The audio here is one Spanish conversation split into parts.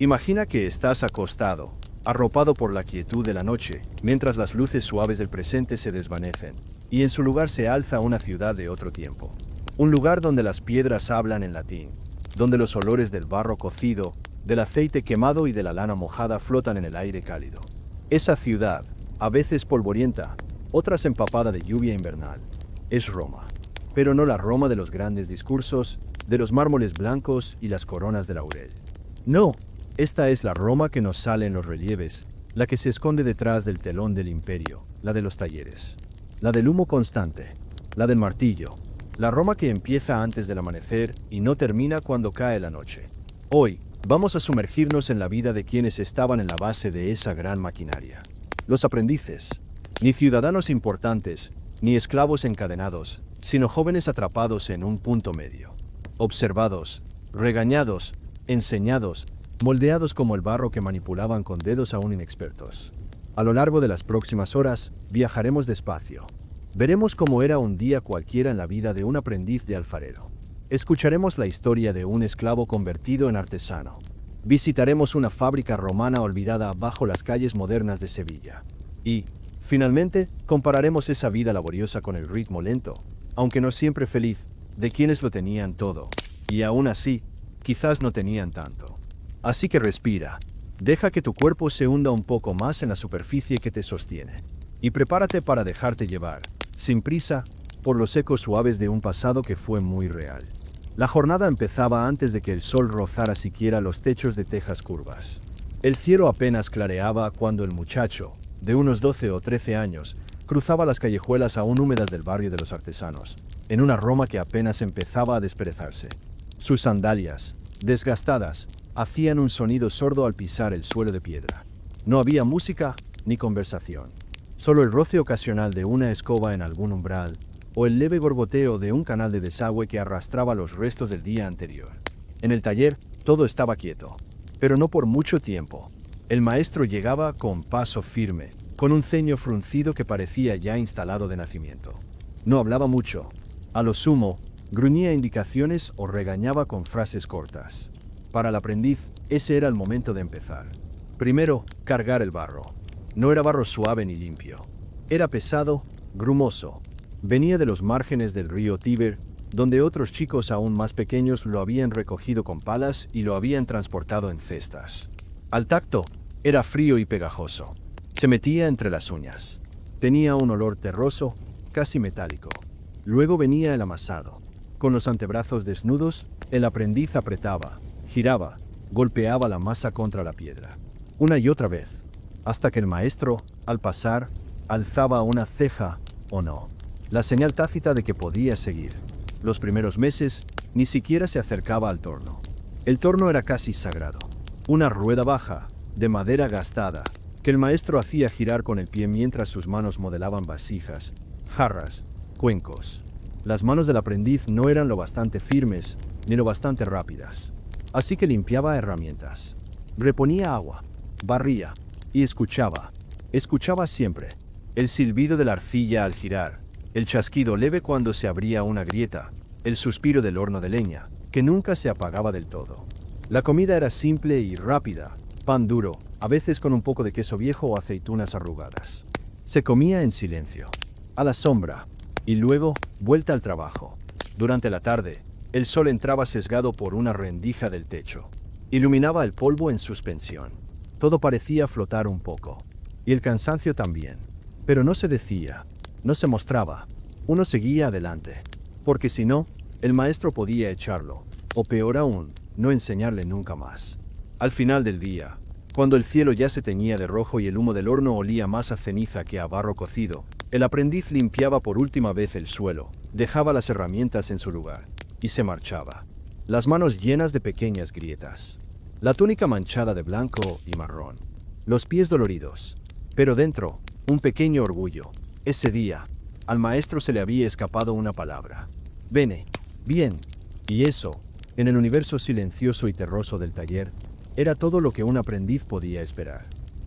Imagina que estás acostado, arropado por la quietud de la noche, mientras las luces suaves del presente se desvanecen, y en su lugar se alza una ciudad de otro tiempo. Un lugar donde las piedras hablan en latín, donde los olores del barro cocido, del aceite quemado y de la lana mojada flotan en el aire cálido. Esa ciudad, a veces polvorienta, otras empapada de lluvia invernal, es Roma. Pero no la Roma de los grandes discursos, de los mármoles blancos y las coronas de laurel. No, esta es la Roma que nos sale en los relieves, la que se esconde detrás del telón del imperio, la de los talleres, la del humo constante, la del martillo, la Roma que empieza antes del amanecer y no termina cuando cae la noche. Hoy, vamos a sumergirnos en la vida de quienes estaban en la base de esa gran maquinaria. Los aprendices, ni ciudadanos importantes, ni esclavos encadenados, sino jóvenes atrapados en un punto medio. Observados, regañados, enseñados, moldeados como el barro que manipulaban con dedos aún inexpertos. A lo largo de las próximas horas, viajaremos despacio. Veremos cómo era un día cualquiera en la vida de un aprendiz de alfarero. Escucharemos la historia de un esclavo convertido en artesano. Visitaremos una fábrica romana olvidada bajo las calles modernas de Sevilla. Y, finalmente, compararemos esa vida laboriosa con el ritmo lento, aunque no siempre feliz, de quienes lo tenían todo. Y aún así, quizás no tenían tanto. Así que respira. Deja que tu cuerpo se hunda un poco más en la superficie que te sostiene. Y prepárate para dejarte llevar, sin prisa, por los ecos suaves de un pasado que fue muy real. La jornada empezaba antes de que el sol rozara siquiera los techos de tejas curvas. El cielo apenas clareaba cuando el muchacho, de unos 12 o 13 años, cruzaba las callejuelas aún húmedas del barrio de los artesanos, en una Roma que apenas empezaba a desperezarse. Sus sandalias, desgastadas, hacían un sonido sordo al pisar el suelo de piedra. No había música ni conversación. Solo el roce ocasional de una escoba en algún umbral, o el leve borboteo de un canal de desagüe que arrastraba los restos del día anterior. En el taller, todo estaba quieto, pero no por mucho tiempo. El maestro llegaba con paso firme, con un ceño fruncido que parecía ya instalado de nacimiento. No hablaba mucho. A lo sumo, gruñía indicaciones o regañaba con frases cortas. Para el aprendiz, ese era el momento de empezar. Primero, cargar el barro. No era barro suave ni limpio. Era pesado, grumoso. Venía de los márgenes del río Tíber, donde otros chicos aún más pequeños lo habían recogido con palas y lo habían transportado en cestas. Al tacto, era frío y pegajoso. Se metía entre las uñas. Tenía un olor terroso, casi metálico. Luego venía el amasado. Con los antebrazos desnudos, el aprendiz apretaba, giraba, golpeaba la masa contra la piedra. Una y otra vez, hasta que el maestro, al pasar, alzaba una ceja o no. La señal tácita de que podía seguir. Los primeros meses, ni siquiera se acercaba al torno. El torno era casi sagrado. Una rueda baja, de madera gastada, que el maestro hacía girar con el pie mientras sus manos modelaban vasijas, jarras, cuencos. Las manos del aprendiz no eran lo bastante firmes, ni lo bastante rápidas. Así que limpiaba herramientas. Reponía agua, barría, y escuchaba. Escuchaba siempre. El silbido de la arcilla al girar, el chasquido leve cuando se abría una grieta, el suspiro del horno de leña, que nunca se apagaba del todo. La comida era simple y rápida, pan duro, a veces con un poco de queso viejo o aceitunas arrugadas. Se comía en silencio, a la sombra, y luego, vuelta al trabajo. Durante la tarde, el sol entraba sesgado por una rendija del techo. Iluminaba el polvo en suspensión. Todo parecía flotar un poco. Y el cansancio también. Pero no se decía, no se mostraba. Uno seguía adelante. Porque si no, el maestro podía echarlo. O peor aún, no enseñarle nunca más. Al final del día, cuando el cielo ya se teñía de rojo y el humo del horno olía más a ceniza que a barro cocido, el aprendiz limpiaba por última vez el suelo, dejaba las herramientas en su lugar, y se marchaba. Las manos llenas de pequeñas grietas. La túnica manchada de blanco y marrón. Los pies doloridos. Pero dentro, un pequeño orgullo. Ese día, al maestro se le había escapado una palabra. Bene, bien. Y eso, en el universo silencioso y terroso del taller, era todo lo que un aprendiz podía esperar.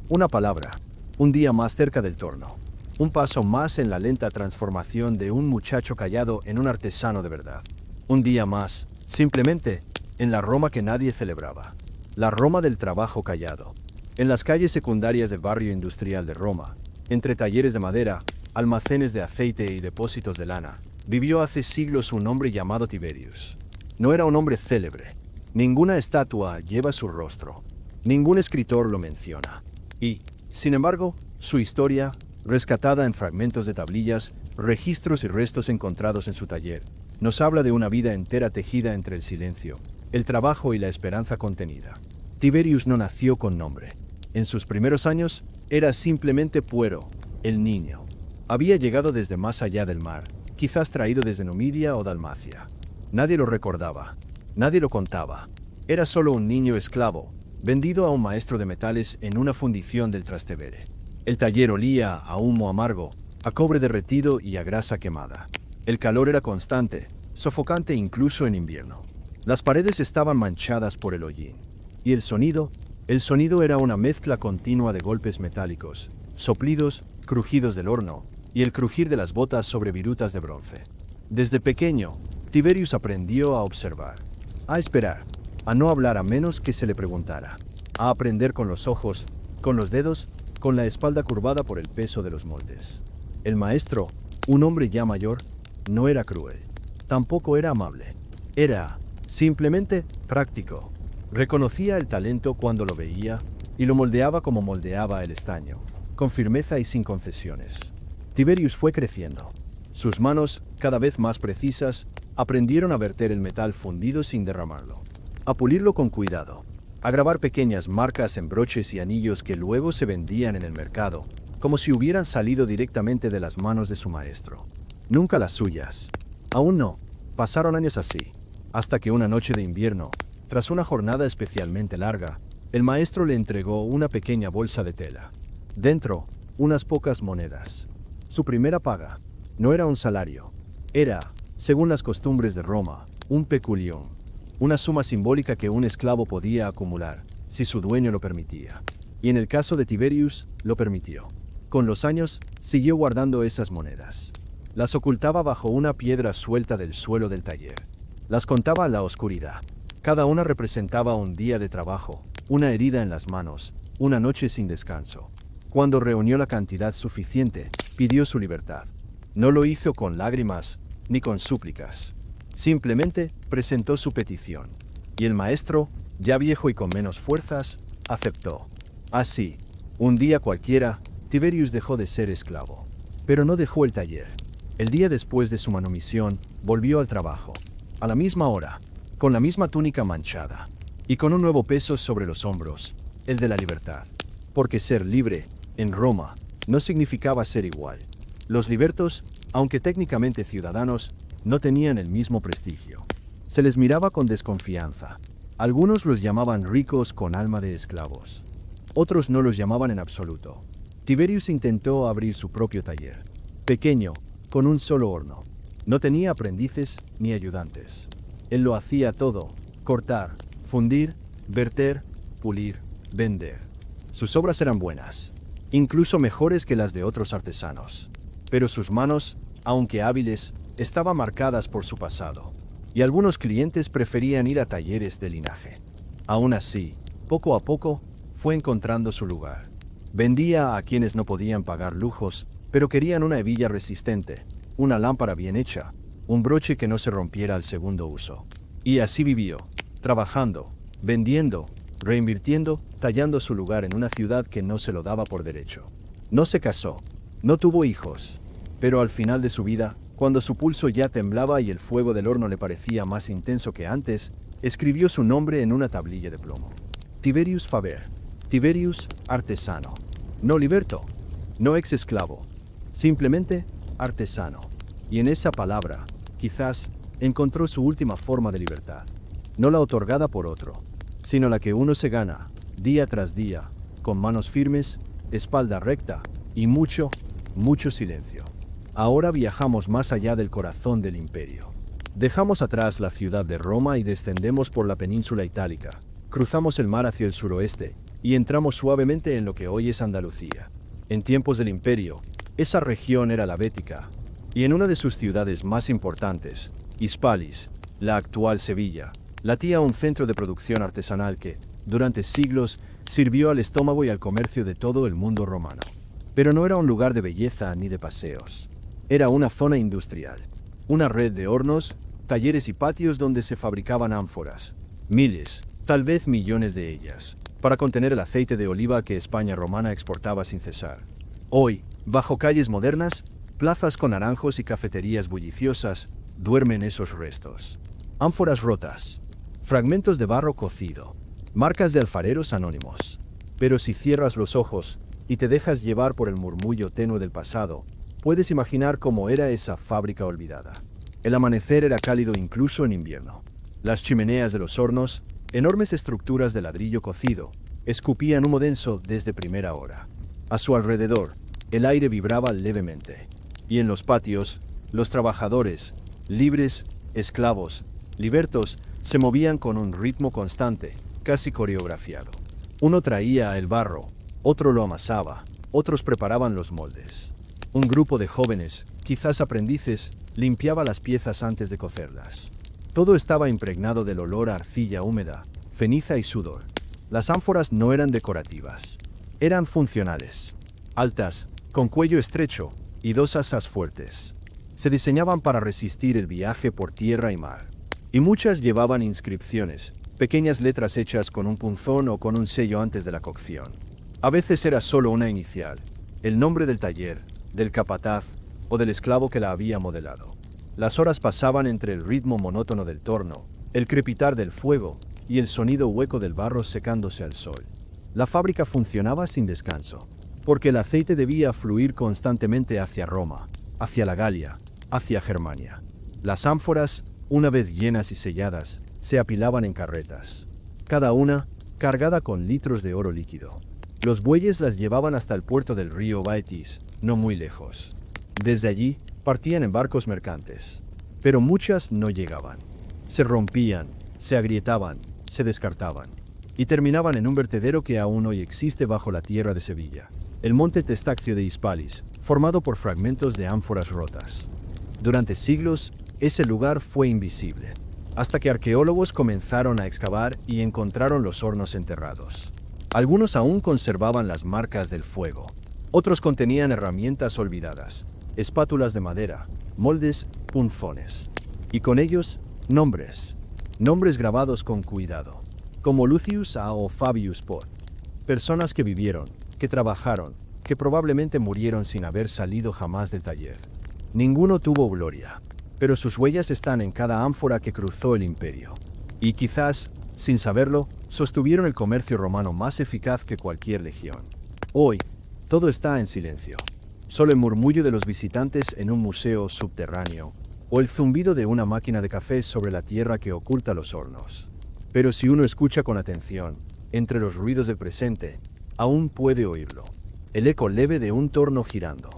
Una palabra, un día más cerca del torno. Un paso más en la lenta transformación de un muchacho callado en un artesano de verdad. Un día más, simplemente, en la Roma que nadie celebraba. la Roma del trabajo callado. En las calles secundarias del barrio industrial de Roma, entre talleres de madera, almacenes de aceite y depósitos de lana, vivió hace siglos un hombre llamado Tiberius. No era un hombre célebre. Ninguna estatua lleva su rostro. Ningún escritor lo menciona. Y, sin embargo, su historia, rescatada en fragmentos de tablillas, registros y restos encontrados en su taller, nos habla de una vida entera tejida entre el silencio, el trabajo y la esperanza contenida. Tiberius no nació con nombre. En sus primeros años, era simplemente Puero, el niño. Había llegado desde más allá del mar, quizás traído desde Numidia o Dalmacia. Nadie lo recordaba, nadie lo contaba. Era solo un niño esclavo, vendido a un maestro de metales en una fundición del Trastevere. El taller olía a humo amargo, a cobre derretido y a grasa quemada. El calor era constante, sofocante incluso en invierno. Las paredes estaban manchadas por el hollín. Y el sonido era una mezcla continua de golpes metálicos, soplidos, crujidos del horno y el crujir de las botas sobre virutas de bronce. Desde pequeño, Tiberius aprendió a observar, a esperar, a no hablar a menos que se le preguntara, a aprender con los ojos, con los dedos, con la espalda curvada por el peso de los moldes. El maestro, un hombre ya mayor, no era cruel, tampoco era amable. Era, simplemente, práctico. Reconocía el talento cuando lo veía y lo moldeaba como moldeaba el estaño, con firmeza y sin concesiones. Tiberius fue creciendo. Sus manos, cada vez más precisas, aprendieron a verter el metal fundido sin derramarlo, a pulirlo con cuidado, a grabar pequeñas marcas en broches y anillos que luego se vendían en el mercado, como si hubieran salido directamente de las manos de su maestro. Nunca las suyas. Aún no. Pasaron años así, hasta que una noche de invierno, tras una jornada especialmente larga, el maestro le entregó una pequeña bolsa de tela. Dentro, unas pocas monedas. Su primera paga. No era un salario. Era, según las costumbres de Roma, un peculión. Una suma simbólica que un esclavo podía acumular, si su dueño lo permitía. Y en el caso de Tiberius, lo permitió. Con los años, siguió guardando esas monedas. Las ocultaba bajo una piedra suelta del suelo del taller. Las contaba a la oscuridad. Cada una representaba un día de trabajo, una herida en las manos, una noche sin descanso. Cuando reunió la cantidad suficiente, pidió su libertad. No lo hizo con lágrimas, ni con súplicas. Simplemente presentó su petición. Y el maestro, ya viejo y con menos fuerzas, aceptó. Así, un día cualquiera, Tiberius dejó de ser esclavo. Pero no dejó el taller. El día después de su manumisión, volvió al trabajo. A la misma hora, con la misma túnica manchada, y con un nuevo peso sobre los hombros, el de la libertad. Porque ser libre, en Roma, no significaba ser igual. Los libertos, aunque técnicamente ciudadanos, no tenían el mismo prestigio. Se les miraba con desconfianza. Algunos los llamaban ricos con alma de esclavos. Otros no los llamaban en absoluto. Tiberius intentó abrir su propio taller. Pequeño, con un solo horno. No tenía aprendices ni ayudantes. Él lo hacía todo: cortar, fundir, verter, pulir, vender. Sus obras eran buenas, incluso mejores que las de otros artesanos. Pero sus manos, aunque hábiles, estaban marcadas por su pasado, y algunos clientes preferían ir a talleres de linaje. Aún así, poco a poco, fue encontrando su lugar. Vendía a quienes no podían pagar lujos, pero querían una hebilla resistente, una lámpara bien hecha, un broche que no se rompiera al segundo uso. Y así vivió, trabajando, vendiendo, reinvirtiendo, tallando su lugar en una ciudad que no se lo daba por derecho. No se casó, no tuvo hijos, pero al final de su vida, cuando su pulso ya temblaba y el fuego del horno le parecía más intenso que antes, escribió su nombre en una tablilla de plomo. Tiberius Faber. Tiberius, artesano. No liberto, no ex esclavo, simplemente artesano. Y en esa palabra, quizás, encontró su última forma de libertad. No la otorgada por otro, sino la que uno se gana, día tras día, con manos firmes, espalda recta y mucho, mucho silencio. Ahora viajamos más allá del corazón del imperio. Dejamos atrás la ciudad de Roma y descendemos por la península itálica. Cruzamos el mar hacia el suroeste y entramos suavemente en lo que hoy es Andalucía. En tiempos del imperio, esa región era la Bética, y en una de sus ciudades más importantes, Hispalis, la actual Sevilla, latía un centro de producción artesanal que, durante siglos, sirvió al estómago y al comercio de todo el mundo romano. Pero no era un lugar de belleza ni de paseos. Era una zona industrial, una red de hornos, talleres y patios donde se fabricaban ánforas, miles, tal vez millones de ellas, para contener el aceite de oliva que España romana exportaba sin cesar. Hoy, bajo calles modernas, plazas con naranjos y cafeterías bulliciosas, duermen esos restos. Ánforas rotas, fragmentos de barro cocido, marcas de alfareros anónimos. Pero si cierras los ojos y te dejas llevar por el murmullo tenue del pasado, puedes imaginar cómo era esa fábrica olvidada. El amanecer era cálido incluso en invierno. Las chimeneas de los hornos, enormes estructuras de ladrillo cocido, escupían humo denso desde primera hora. A su alrededor, el aire vibraba levemente. Y en los patios, los trabajadores, libres, esclavos, libertos, se movían con un ritmo constante, casi coreografiado. Uno traía el barro, otro lo amasaba, otros preparaban los moldes. Un grupo de jóvenes, quizás aprendices, limpiaba las piezas antes de cocerlas. Todo estaba impregnado del olor a arcilla húmeda, ceniza y sudor. Las ánforas no eran decorativas. Eran funcionales. Altas, con cuello estrecho y dos asas fuertes. Se diseñaban para resistir el viaje por tierra y mar. Y muchas llevaban inscripciones, pequeñas letras hechas con un punzón o con un sello antes de la cocción. A veces era solo una inicial, el nombre del taller, del capataz o del esclavo que la había modelado. Las horas pasaban entre el ritmo monótono del torno, el crepitar del fuego y el sonido hueco del barro secándose al sol. La fábrica funcionaba sin descanso, porque el aceite debía fluir constantemente hacia Roma, hacia la Galia, hacia Germania. Las ánforas, una vez llenas y selladas, se apilaban en carretas, cada una cargada con litros de oro líquido. Los bueyes las llevaban hasta el puerto del río Baetis, no muy lejos. Desde allí, partían en barcos mercantes. Pero muchas no llegaban. Se rompían, se agrietaban, se descartaban. Y terminaban en un vertedero que aún hoy existe bajo la tierra de Sevilla, el monte Testaccio de Hispalis, formado por fragmentos de ánforas rotas. Durante siglos, ese lugar fue invisible, hasta que arqueólogos comenzaron a excavar y encontraron los hornos enterrados. Algunos aún conservaban las marcas del fuego. Otros contenían herramientas olvidadas, espátulas de madera, moldes, punzones. Y con ellos, nombres. Nombres grabados con cuidado, como Lucius A o Fabius Pod. Personas que vivieron, que trabajaron, que probablemente murieron sin haber salido jamás del taller. Ninguno tuvo gloria, pero sus huellas están en cada ánfora que cruzó el imperio. Y quizás, sin saberlo, sostuvieron el comercio romano más eficaz que cualquier legión. Hoy, todo está en silencio. Solo el murmullo de los visitantes en un museo subterráneo, o el zumbido de una máquina de café sobre la tierra que oculta los hornos. Pero si uno escucha con atención, entre los ruidos del presente, aún puede oírlo. El eco leve de un torno girando,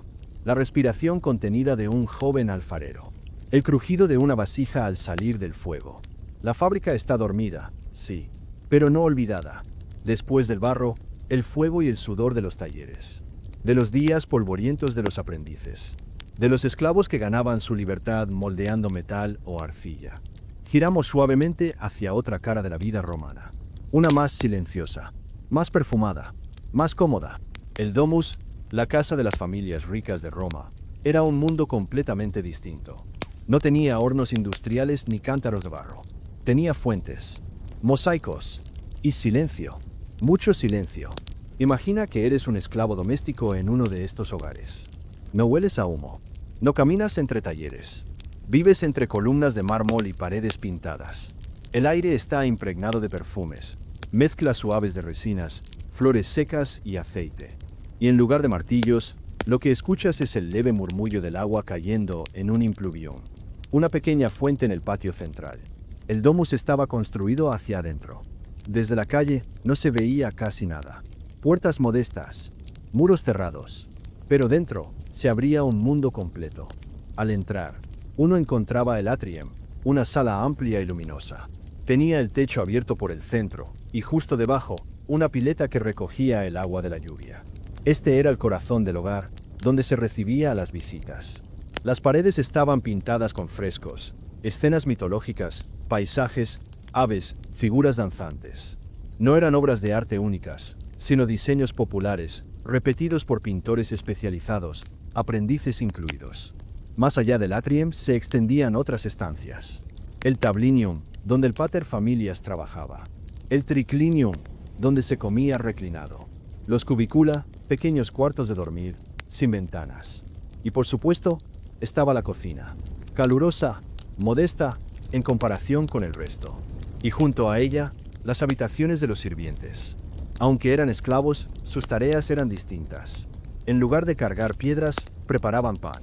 la respiración contenida de un joven alfarero, el crujido de una vasija al salir del fuego. La fábrica está dormida, sí, pero no olvidada. Después del barro, el fuego y el sudor de los talleres, de los días polvorientos de los aprendices, de los esclavos que ganaban su libertad moldeando metal o arcilla. Giramos suavemente hacia otra cara de la vida romana, una más silenciosa, más perfumada, más cómoda. El domus, la casa de las familias ricas de Roma, era un mundo completamente distinto. No tenía hornos industriales ni cántaros de barro. Tenía fuentes, mosaicos y silencio, mucho silencio. Imagina que eres un esclavo doméstico en uno de estos hogares. No hueles a humo, no caminas entre talleres, vives entre columnas de mármol y paredes pintadas. El aire está impregnado de perfumes, mezclas suaves de resinas, flores secas y aceite. Y en lugar de martillos, lo que escuchas es el leve murmullo del agua cayendo en un impluvión. Una pequeña fuente en el patio central. El domus estaba construido hacia adentro. Desde la calle no se veía casi nada. Puertas modestas, muros cerrados. Pero dentro se abría un mundo completo. Al entrar, uno encontraba el atrium, una sala amplia y luminosa. Tenía el techo abierto por el centro y justo debajo, una pileta que recogía el agua de la lluvia. Este era el corazón del hogar, donde se recibía a las visitas. Las paredes estaban pintadas con frescos, escenas mitológicas, paisajes, aves, figuras danzantes. No eran obras de arte únicas, sino diseños populares, repetidos por pintores especializados, aprendices incluidos. Más allá del atrium se extendían otras estancias. El tablinium, donde el pater familias trabajaba. El triclinium, donde se comía reclinado. Los cubicula, pequeños cuartos de dormir, sin ventanas. Y por supuesto, estaba la cocina. Calurosa, modesta, en comparación con el resto. Y junto a ella, las habitaciones de los sirvientes. Aunque eran esclavos, sus tareas eran distintas. En lugar de cargar piedras, preparaban pan.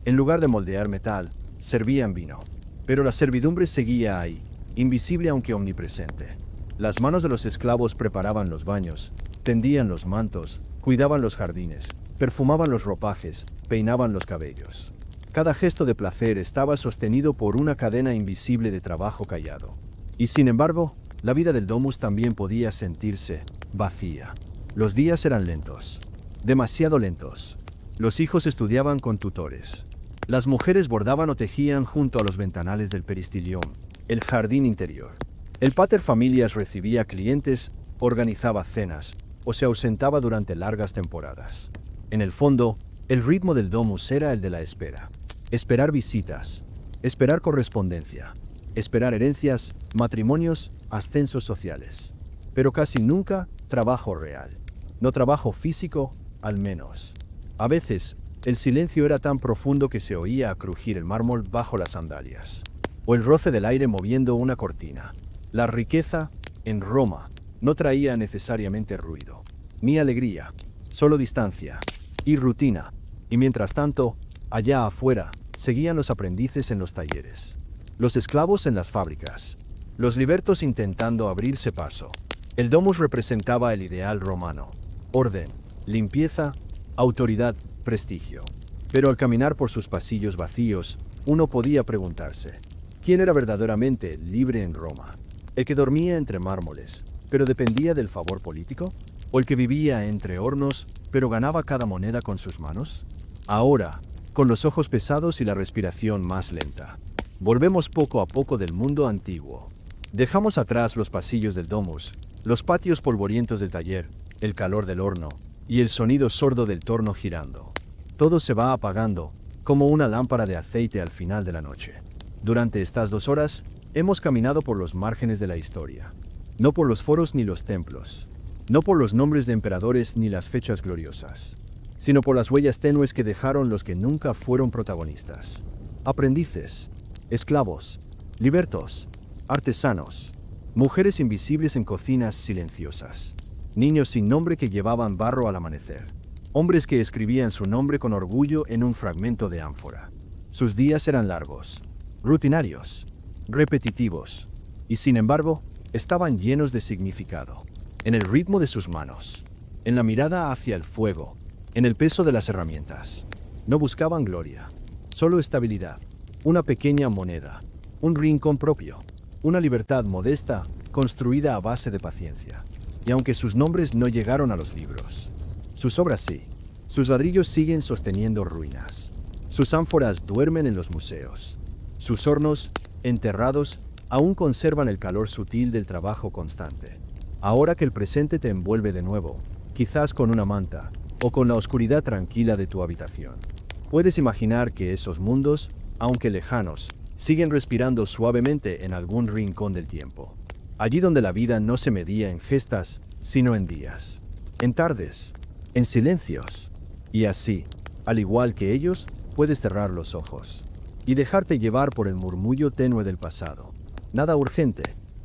En lugar de moldear metal, servían vino. Pero la servidumbre seguía ahí, invisible aunque omnipresente. Las manos de los esclavos preparaban los baños, tendían los mantos, cuidaban los jardines, perfumaban los ropajes, peinaban los cabellos. Cada gesto de placer estaba sostenido por una cadena invisible de trabajo callado. Y sin embargo, la vida del domus también podía sentirse vacía. Los días eran lentos, demasiado lentos. Los hijos estudiaban con tutores. Las mujeres bordaban o tejían junto a los ventanales del peristilión, el jardín interior. El pater familias recibía clientes, organizaba cenas o se ausentaba durante largas temporadas. En el fondo, el ritmo del domus era el de la espera. Esperar visitas, esperar correspondencia, esperar herencias, matrimonios, ascensos sociales. Pero casi nunca trabajo real. No trabajo físico, al menos. A veces, el silencio era tan profundo que se oía crujir el mármol bajo las sandalias, o el roce del aire moviendo una cortina. La riqueza, en Roma, no traía necesariamente ruido, ni alegría, solo distancia y rutina. Y mientras tanto, allá afuera, seguían los aprendices en los talleres, los esclavos en las fábricas, los libertos intentando abrirse paso. El domus representaba el ideal romano: orden, limpieza, autoridad, prestigio. Pero al caminar por sus pasillos vacíos, uno podía preguntarse, ¿quién era verdaderamente libre en Roma? ¿El que dormía entre mármoles, pero dependía del favor político? ¿O el que vivía entre hornos, pero ganaba cada moneda con sus manos? Ahora, con los ojos pesados y la respiración más lenta, volvemos poco a poco del mundo antiguo. Dejamos atrás los pasillos del domus, los patios polvorientos del taller, el calor del horno y el sonido sordo del torno girando. Todo se va apagando, como una lámpara de aceite al final de la noche. Durante estas 2 horas, hemos caminado por los márgenes de la historia. No por los foros ni los templos. No por los nombres de emperadores ni las fechas gloriosas, sino por las huellas tenues que dejaron los que nunca fueron protagonistas. Aprendices, esclavos, libertos, artesanos, mujeres invisibles en cocinas silenciosas, niños sin nombre que llevaban barro al amanecer, hombres que escribían su nombre con orgullo en un fragmento de ánfora. Sus días eran largos, rutinarios, repetitivos, y sin embargo, estaban llenos de significado. En el ritmo de sus manos, en la mirada hacia el fuego, en el peso de las herramientas. No buscaban gloria, solo estabilidad, una pequeña moneda, un rincón propio, una libertad modesta construida a base de paciencia. Y aunque sus nombres no llegaron a los libros, sus obras sí. Sus ladrillos siguen sosteniendo ruinas. Sus ánforas duermen en los museos. Sus hornos, enterrados, aún conservan el calor sutil del trabajo constante. Ahora que el presente te envuelve de nuevo, quizás con una manta, o con la oscuridad tranquila de tu habitación, puedes imaginar que esos mundos, aunque lejanos, siguen respirando suavemente en algún rincón del tiempo. Allí donde la vida no se medía en gestas, sino en días, en tardes, en silencios. Y así, al igual que ellos, puedes cerrar los ojos y dejarte llevar por el murmullo tenue del pasado. Nada urgente,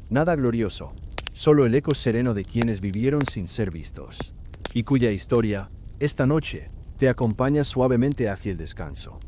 nada glorioso, solo el eco sereno de quienes vivieron sin ser vistos, y cuya historia, esta noche, te acompaña suavemente hacia el descanso.